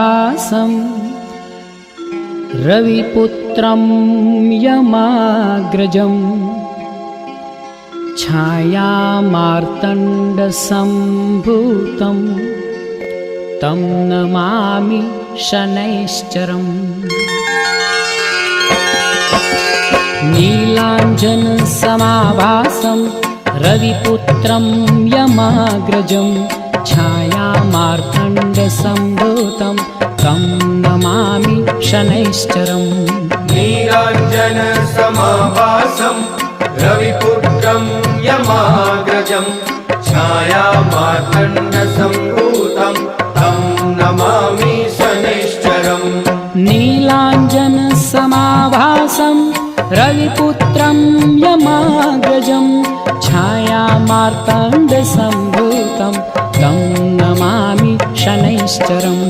आसं रविपुत्रं यमाग्रजं छायामार्तण्डसम्भूतं तं नमामि शनैश्चरम्। नीलाञ्जनसमाभासं रविपुत्रं यमाग्रजं छायामार्तण्डसम्भूतं तं नमामि शनैश्चरम्। नीलाञ्जनसमाभासं रविपुत्रं यमाग्रजं छायामार्तण्डसम्भूतं तं नमामि शनैश्चरम्। नीलाञ्जनसमाभासं रविपुत्रं यमाग्रजं छायामार्तण्डसम्भूतं तं नमामि शनैश्चरम्।